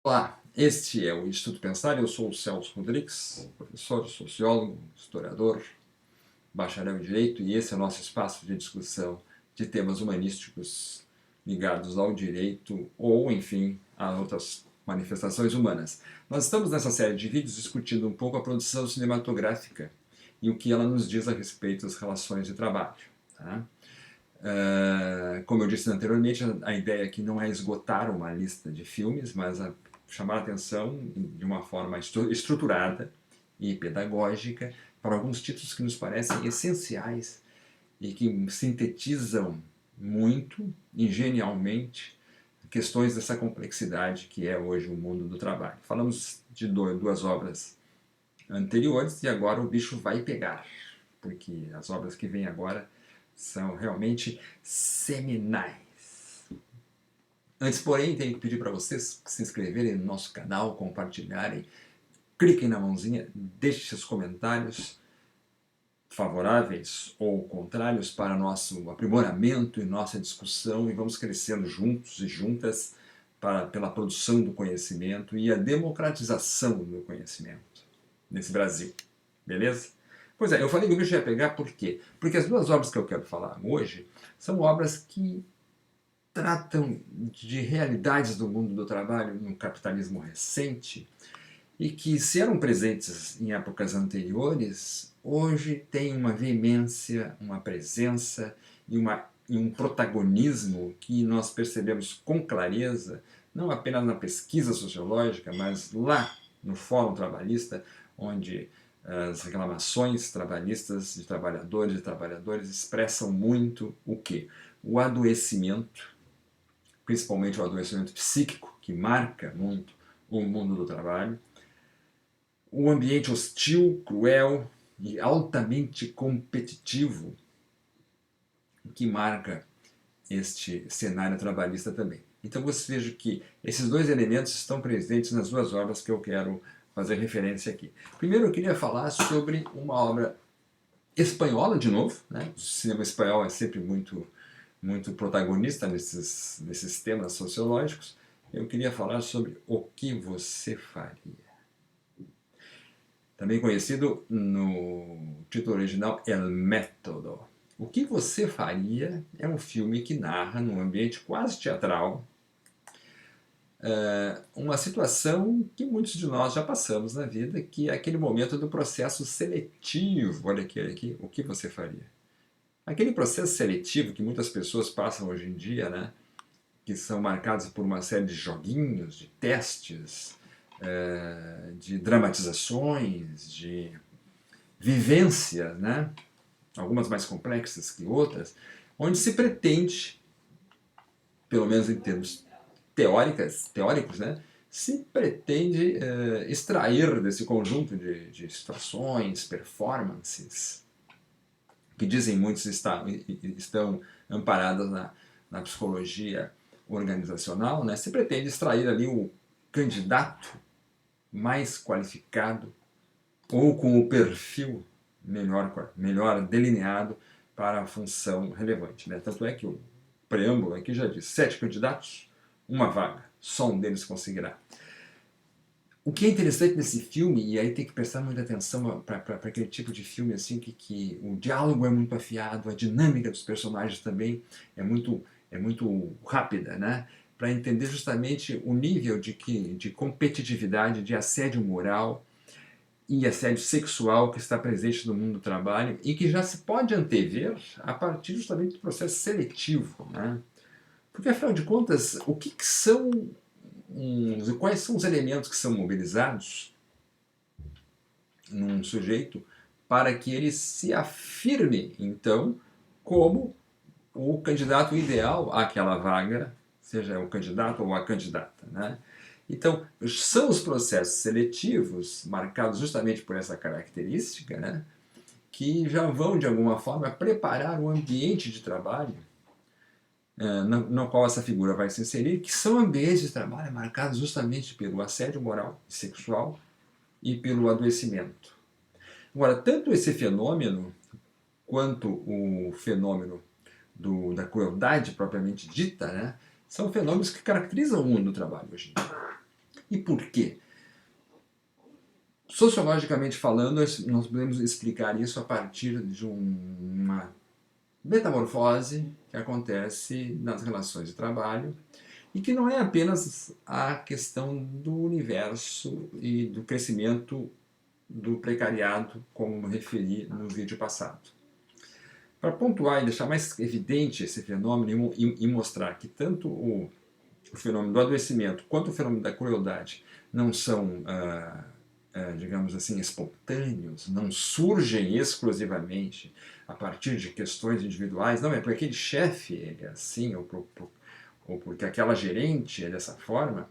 Olá, este é o Instituto Pensar, eu sou o Celso Rodrigues, professor, sociólogo, historiador, bacharel em Direito, e esse é o nosso espaço de discussão de temas humanísticos ligados ao direito ou, enfim, a outras manifestações humanas. Nós estamos nessa série de vídeos discutindo um pouco a produção cinematográfica e o que ela nos diz a respeito das relações de trabalho. Tá? Como eu disse anteriormente, a ideia aqui não é esgotar uma lista de filmes, mas chamar a atenção de uma forma estruturada e pedagógica para alguns títulos que nos parecem essenciais e que sintetizam muito e genialmente questões dessa complexidade que é hoje o mundo do trabalho. Falamos de duas obras anteriores e agora o bicho vai pegar, porque as obras que vêm agora são realmente seminais. Antes, porém, tenho que pedir para vocês se inscreverem no nosso canal, compartilharem, cliquem na mãozinha, deixem seus comentários favoráveis ou contrários para nosso aprimoramento e nossa discussão, e vamos crescendo juntos e juntas pela produção do conhecimento e a democratização do conhecimento nesse Brasil. Beleza? Pois é, eu falei que o bicho ia pegar por quê? Porque as duas obras que eu quero falar hoje são obras que tratam de realidades do mundo do trabalho no capitalismo recente e que, se eram presentes em épocas anteriores, hoje têm uma veemência, uma presença e um protagonismo que nós percebemos com clareza, não apenas na pesquisa sociológica, mas lá no Fórum Trabalhista, onde as reclamações trabalhistas de trabalhadores e trabalhadoras expressam muito o quê? O adoecimento, principalmente o adoecimento psíquico, que marca muito o mundo do trabalho, o ambiente hostil, cruel e altamente competitivo que marca este cenário trabalhista também. Então você veja que esses dois elementos estão presentes nas duas obras que eu quero fazer referência aqui. Primeiro eu queria falar sobre uma obra espanhola de novo, né? O cinema espanhol é sempre muito protagonista nesses temas sociológicos. Eu queria falar sobre O que você faria. Também conhecido no título original El Método. O que você faria é um filme que narra, num ambiente quase teatral, uma situação que muitos de nós já passamos na vida, que é aquele momento do processo seletivo. Olha aqui, o que você faria? Aquele processo seletivo que muitas pessoas passam hoje em dia, né? Que são marcados por uma série de joguinhos, de testes, de dramatizações, de vivências, né? Algumas mais complexas que outras, onde se pretende, pelo menos em termos teóricos, né? Se pretende extrair desse conjunto de situações, performances, que dizem muitos estão amparadas na psicologia organizacional, né? Se pretende extrair ali o candidato mais qualificado ou com o perfil melhor delineado para a função relevante, né? Tanto é que o preâmbulo aqui já diz 7 candidatos, uma vaga, só um deles conseguirá. O que é interessante nesse filme, e aí tem que prestar muita atenção para aquele tipo de filme assim, que o diálogo é muito afiado, a dinâmica dos personagens também é muito rápida, né? Para entender justamente o nível de competitividade, de assédio moral e assédio sexual que está presente no mundo do trabalho e que já se pode antever a partir justamente do processo seletivo, né? Porque, afinal de contas, quais são os elementos que são mobilizados num sujeito para que ele se afirme, então, como o candidato ideal àquela vaga, seja o candidato ou a candidata, né? Então, são os processos seletivos, marcados justamente por essa característica, né, que já vão, de alguma forma, preparar o ambiente de trabalho no qual essa figura vai se inserir, que são ambientes de trabalho marcados justamente pelo assédio moral e sexual e pelo adoecimento. Agora, tanto esse fenômeno quanto o fenômeno da crueldade propriamente dita, né, são fenômenos que caracterizam o mundo do trabalho hoje em dia. E por quê? Sociologicamente falando, nós podemos explicar isso a partir de uma metamorfose que acontece nas relações de trabalho e que não é apenas a questão do universo e do crescimento do precariado, como referi no vídeo passado. Para pontuar e deixar mais evidente esse fenômeno e mostrar que tanto o fenômeno do adoecimento quanto o fenômeno da crueldade não são, digamos assim, espontâneos, não surgem exclusivamente a partir de questões individuais, não é porque aquele chefe ele é assim, ou porque aquela gerente é dessa forma,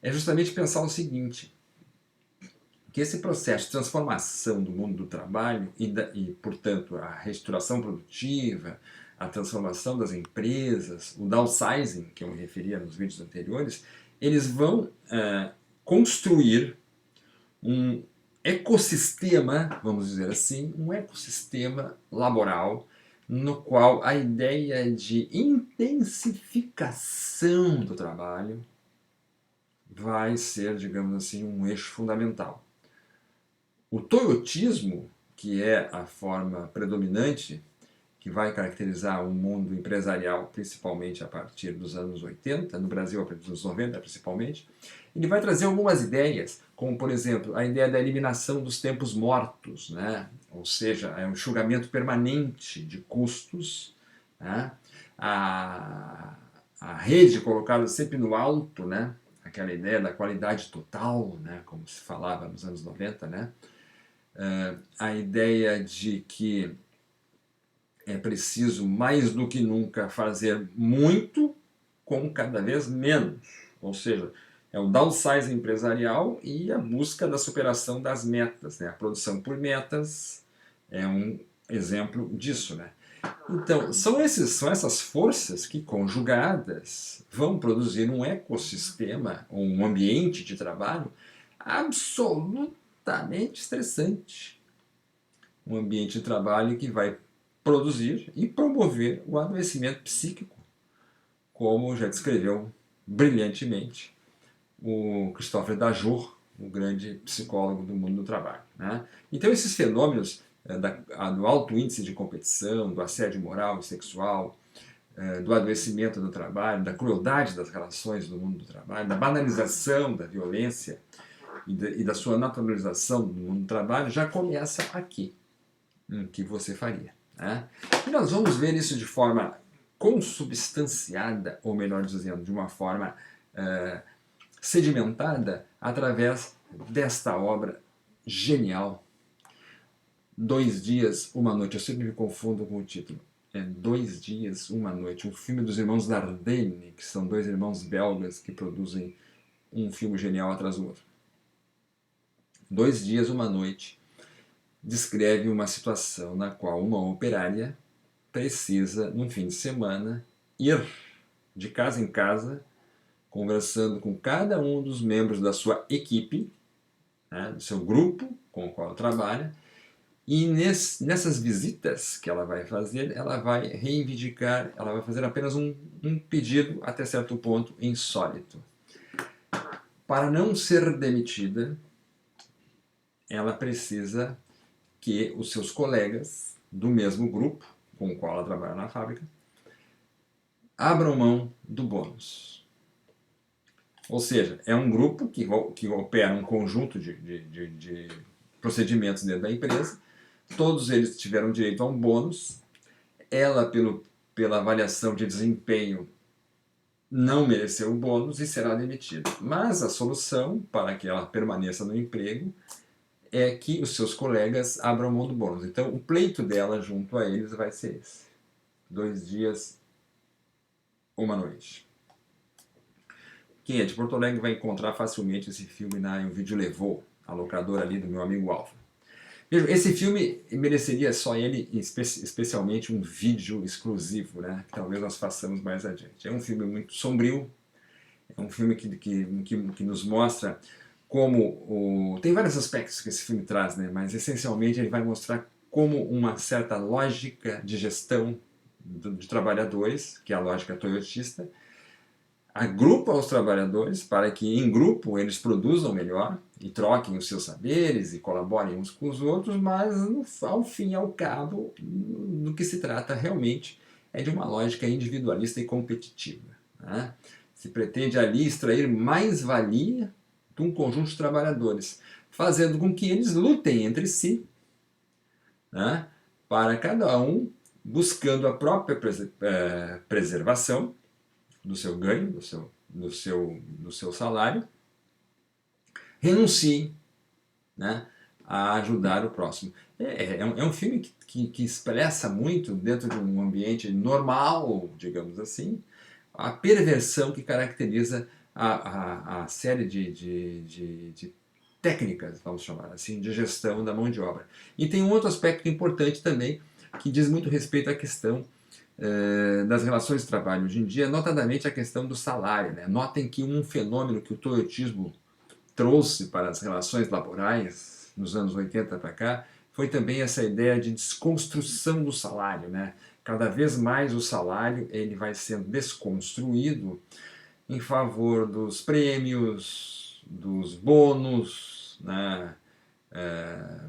é justamente pensar o seguinte, que esse processo de transformação do mundo do trabalho portanto, a reestruturação produtiva, a transformação das empresas, o downsizing, que eu me referia nos vídeos anteriores, eles vão construir um ecossistema, vamos dizer assim, um ecossistema laboral no qual a ideia de intensificação do trabalho vai ser, digamos assim, um eixo fundamental. O toyotismo, que é a forma predominante que vai caracterizar o mundo empresarial, principalmente a partir dos anos 80, no Brasil a partir dos anos 90 principalmente, ele vai trazer algumas ideias, como por exemplo a ideia da eliminação dos tempos mortos, né? Ou seja, é um enxugamento permanente de custos, né? A rede colocada sempre no alto, né? Aquela ideia da qualidade total, né? Como se falava nos anos 90, né? A ideia de que é preciso mais do que nunca fazer muito com cada vez menos, ou seja, é o downsizing empresarial e a busca da superação das metas, né? A produção por metas é um exemplo disso, né? Então, são essas forças que, conjugadas, vão produzir um ecossistema, um ambiente de trabalho absolutamente estressante. Um ambiente de trabalho que vai produzir e promover o adoecimento psíquico, como já descreveu brilhantemente o Christopher Dajour, o grande psicólogo do mundo do trabalho, né? Então esses fenômenos do alto índice de competição, do assédio moral e sexual, do adoecimento do trabalho, da crueldade das relações no mundo do trabalho, da banalização da violência e da sua naturalização no mundo do trabalho, já começa aqui, no que você faria, né? E nós vamos ver isso de forma consubstanciada, ou melhor dizendo, de uma forma sedimentada através desta obra genial, 2 Dias, Uma Noite. Eu sempre me confundo com o título. É 2 Dias, Uma Noite, um filme dos irmãos Dardenne, que são 2 irmãos belgas que produzem um filme genial atrás do outro. 2 Dias, Uma Noite descreve uma situação na qual uma operária precisa, num fim de semana, ir de casa em casa, conversando com cada um dos membros da sua equipe, né, do seu grupo com o qual ela trabalha, e nessas visitas que ela vai fazer, ela vai reivindicar, ela vai fazer apenas um pedido até certo ponto insólito. Para não ser demitida, ela precisa que os seus colegas do mesmo grupo com o qual ela trabalha na fábrica abram mão do bônus. Ou seja, é um grupo que opera um conjunto de procedimentos dentro da empresa, todos eles tiveram direito a um bônus, ela, pela avaliação de desempenho, não mereceu o bônus e será demitida. Mas a solução para que ela permaneça no emprego é que os seus colegas abram mão do bônus. Então, o pleito dela junto a eles vai ser esse: 2 dias, uma noite. Quem é de Porto Alegre vai encontrar facilmente esse filme em Vídeo Levou, a locadora ali do meu amigo Alfa. Esse filme mereceria só ele, especialmente, um vídeo exclusivo, né? Que talvez nós façamos mais adiante. É um filme muito sombrio, é um filme que nos mostra como... Tem vários aspectos que esse filme traz, né? Mas essencialmente ele vai mostrar como uma certa lógica de gestão de trabalhadores, que é a lógica toyotista, agrupa os trabalhadores para que em grupo eles produzam melhor e troquem os seus saberes e colaborem uns com os outros, mas ao fim e ao cabo, do que se trata realmente é de uma lógica individualista e competitiva, né? Se pretende ali extrair mais valia de um conjunto de trabalhadores, fazendo com que eles lutem entre si, né, para cada um buscando a própria preservação do seu ganho, do seu salário, renuncie, né, a ajudar o próximo. É um filme que expressa muito, dentro de um ambiente normal, digamos assim, a perversão que caracteriza a série de técnicas, vamos chamar assim, de gestão da mão de obra. E tem um outro aspecto importante também, que diz muito respeito à questão das relações de trabalho hoje em dia, notadamente a questão do salário, né? Notem que um fenômeno que o toyotismo trouxe para as relações laborais nos anos 80 para cá foi também essa ideia de desconstrução do salário, né? Cada vez mais o salário ele vai sendo desconstruído em favor dos prêmios, dos bônus, né?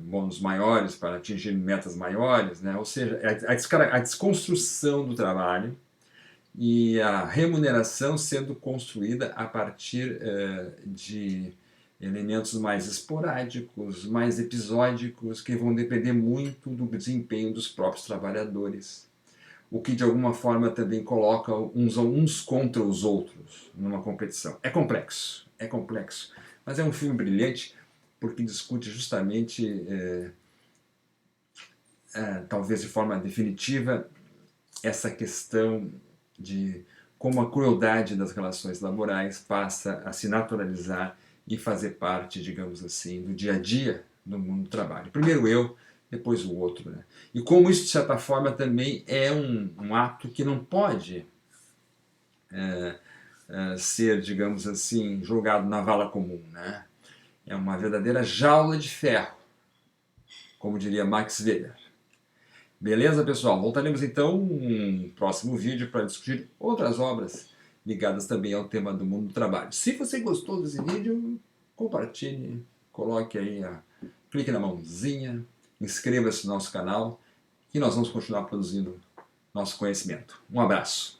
Bônus maiores para atingir metas maiores, né? Ou seja, a desconstrução do trabalho e a remuneração sendo construída a partir de elementos mais esporádicos, mais episódicos, que vão depender muito do desempenho dos próprios trabalhadores, o que de alguma forma também coloca uns contra os outros numa competição. É complexo, mas é um filme brilhante porque discute justamente, talvez de forma definitiva, essa questão de como a crueldade das relações laborais passa a se naturalizar e fazer parte, digamos assim, do dia a dia do mundo do trabalho. Primeiro eu, depois o outro, né? E como isso, de certa forma, também é um ato que não pode ser, digamos assim, jogado na vala comum, né? É uma verdadeira jaula de ferro, como diria Max Weber. Beleza, pessoal? Voltaremos então num próximo vídeo para discutir outras obras ligadas também ao tema do mundo do trabalho. Se você gostou desse vídeo, compartilhe, coloque aí, clique na mãozinha, inscreva-se no nosso canal e nós vamos continuar produzindo nosso conhecimento. Um abraço!